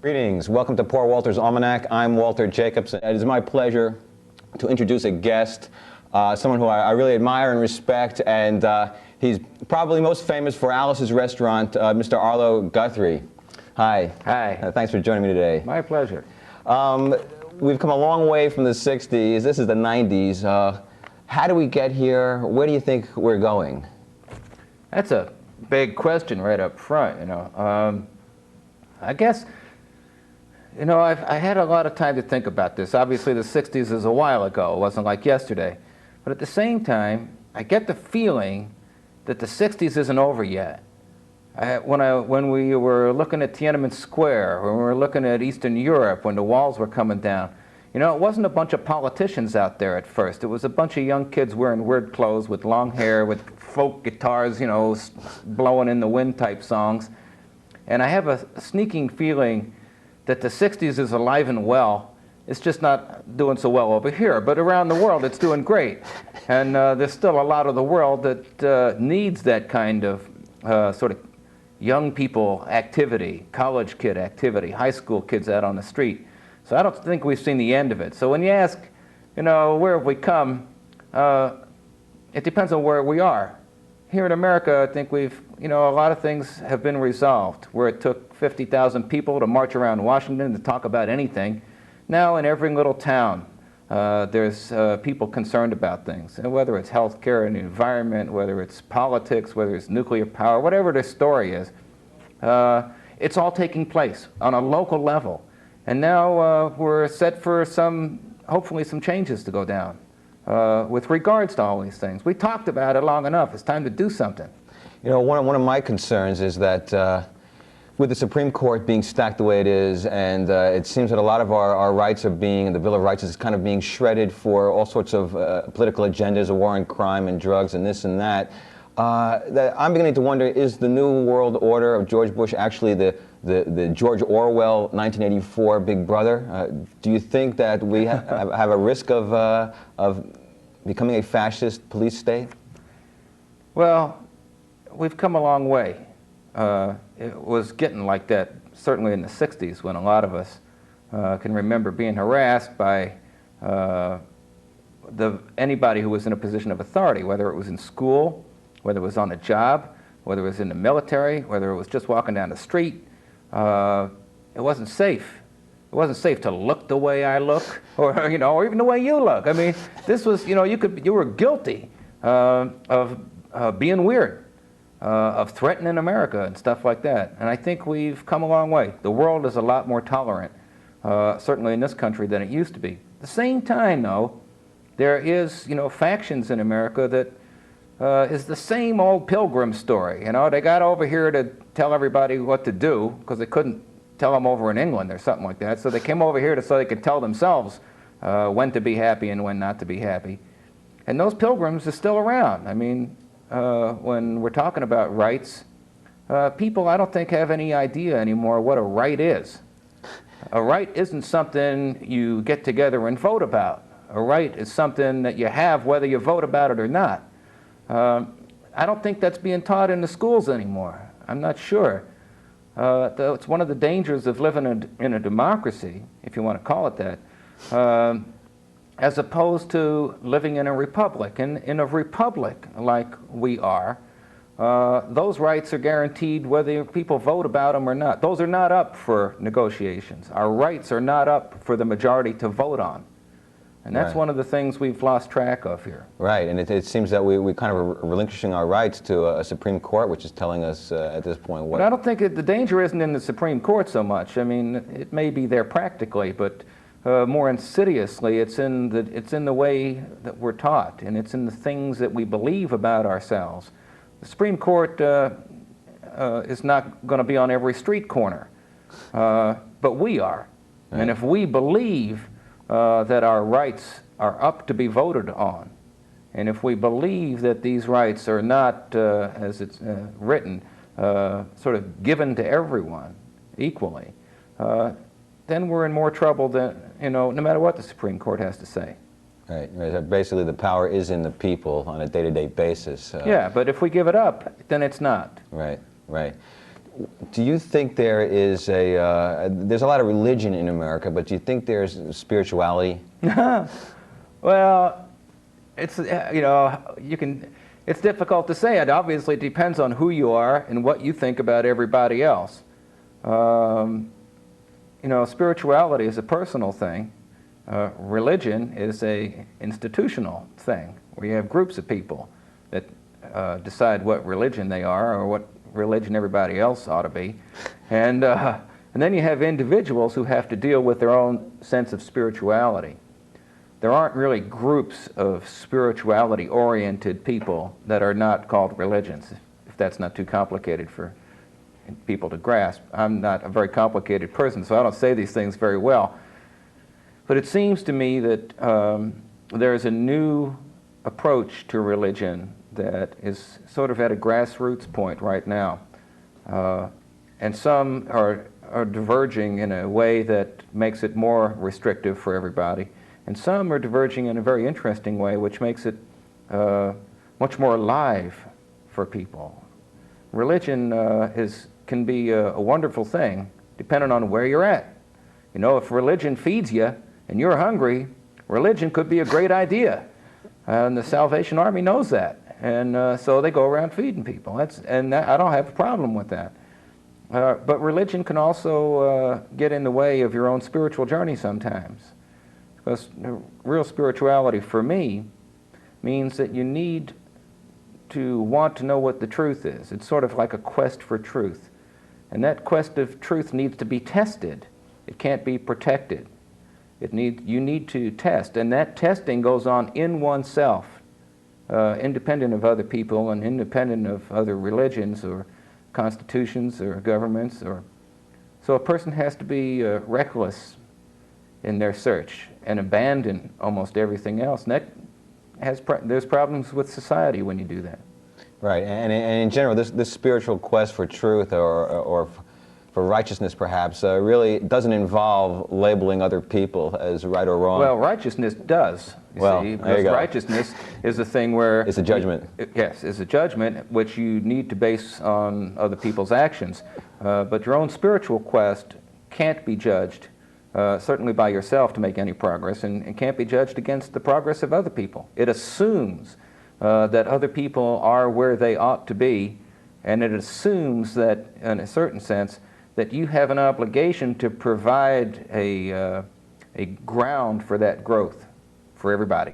Greetings. Welcome to Poor Walter's Almanac. I'm Walter Jacobs. It is my pleasure to introduce a guest, someone who I really admire and respect, and he's probably most famous for Alice's Restaurant, Mr. Arlo Guthrie. Hi. Hi. Thanks for joining me today. My pleasure. We've come a long way from the 60s. This is the 90s. How do we get here? Where do you think we're going? That's a big question right up front, you know. I guess, you know, I had a lot of time to think about this. Obviously, the 60s is a while ago. It wasn't like yesterday. But at the same time, I get the feeling that the 60s isn't over yet. When we were looking at Tiananmen Square, when we were looking at Eastern Europe, when the walls were coming down, you know, it wasn't a bunch of politicians out there at first. It was a bunch of young kids wearing weird clothes with long hair, with folk guitars, you know, blowing in the wind type songs. And I have a sneaking feeling that the 60s is alive and well. It's just not doing so well over here, but around the world it's doing great. And there's still a lot of the world that needs that kind of sort of young people activity, college kid activity, high school kids out on the street. So I don't think we've seen the end of it. So when you ask, you know, where have we come, it depends on where we are. Here in America, I think we've, you know, a lot of things have been resolved. Where it took 50,000 people to march around Washington to talk about anything, now in every little town, there's people concerned about things. And whether it's health care and the environment, whether it's politics, whether it's nuclear power, whatever the story is, it's all taking place on a local level. And now we're set for hopefully some changes to go down with regards to all these things. We talked about it long enough. It's time to do something. You know, one of my concerns is that with the Supreme Court being stacked the way it is, and it seems that a lot of our rights are being, the Bill of Rights is kind of being shredded for all sorts of political agendas, a war on crime and drugs and this and that, that I'm beginning to wonder, is the New World Order of George Bush actually the George Orwell 1984 Big Brother? Do you think that we have a risk of becoming a fascist police state? Well, we've come a long way. It was getting like that certainly in the 60s when a lot of us can remember being harassed by anybody who was in a position of authority, whether it was in school, whether it was on a job, whether it was in the military, whether it was just walking down the street. It wasn't safe. It wasn't safe to look the way I look, or you know, or even the way you look. I mean, this was, you know, you were guilty of being weird, of threatening America and stuff like that. And I think we've come a long way. The world is a lot more tolerant, certainly in this country, than it used to be. At the same time, though, there is, you know, factions in America that is the same old Pilgrim story. You know, they got over here to tell everybody what to do because they couldn't tell them over in England or something like that. So they came over here so they could tell themselves when to be happy and when not to be happy. And those pilgrims are still around. I mean, when we're talking about rights, people I don't think have any idea anymore what a right is. A right isn't something you get together and vote about. A right is something that you have whether you vote about it or not. I don't think that's being taught in the schools anymore. I'm not sure. It's one of the dangers of living in a democracy, if you want to call it that, as opposed to living in a republic. And in a republic like we are, those rights are guaranteed whether people vote about them or not. Those are not up for negotiations. Our rights are not up for the majority to vote on. And that's one of the things we've lost track of here. Right, and it seems that we kind of relinquishing our rights to a Supreme Court, which is telling us at this point what... But I don't think the danger isn't in the Supreme Court so much. I mean, it may be there practically, but more insidiously, it's in the way that we're taught, and it's in the things that we believe about ourselves. The Supreme Court is not going to be on every street corner, but we are. Right. And if we believe that our rights are up to be voted on, and if we believe that these rights are not, as it's written, sort of given to everyone equally, then we're in more trouble than, you know, no matter what the Supreme Court has to say. Right. Basically, the power is in the people on a day-to-day basis. Yeah, but if we give it up, then it's not. Right, right. Do you think there is there's a lot of religion in America, but do you think there's spirituality? Well, it's, it's difficult to say. It obviously depends on who you are and what you think about everybody else. Spirituality is a personal thing. Religion is a institutional thing, where you have groups of people that decide what religion they are or what religion everybody else ought to be. And then you have individuals who have to deal with their own sense of spirituality. There aren't really groups of spirituality-oriented people that are not called religions, if that's not too complicated for people to grasp. I'm not a very complicated person, so I don't say these things very well. But it seems to me that there's a new approach to religion that is sort of at a grassroots point right now. And some are diverging in a way that makes it more restrictive for everybody. And some are diverging in a very interesting way, which makes it much more alive for people. Religion can be a wonderful thing, depending on where you're at. If religion feeds you and you're hungry, religion could be a great idea. And the Salvation Army knows that. And so they go around feeding people. I don't have a problem with that. But religion can also get in the way of your own spiritual journey sometimes. Because real spirituality, for me, means that you need to want to know what the truth is. It's sort of like a quest for truth. And that quest of truth needs to be tested. It can't be protected. You need to test, and that testing goes on in oneself, independent of other people and independent of other religions or constitutions or governments. So a person has to be reckless in their search and abandon almost everything else. And there's problems with society when you do that. Right, and in general, this spiritual quest for truth or for righteousness, perhaps, really doesn't involve labeling other people as right or wrong. Well, righteousness does, see, because righteousness is a thing where... It's a judgment. Yes, it's a judgment which you need to base on other people's actions. But your own spiritual quest can't be judged, certainly by yourself to make any progress, and can't be judged against the progress of other people. It assumes that other people are where they ought to be, and it assumes that, in a certain sense, that you have an obligation to provide a ground for that growth for everybody.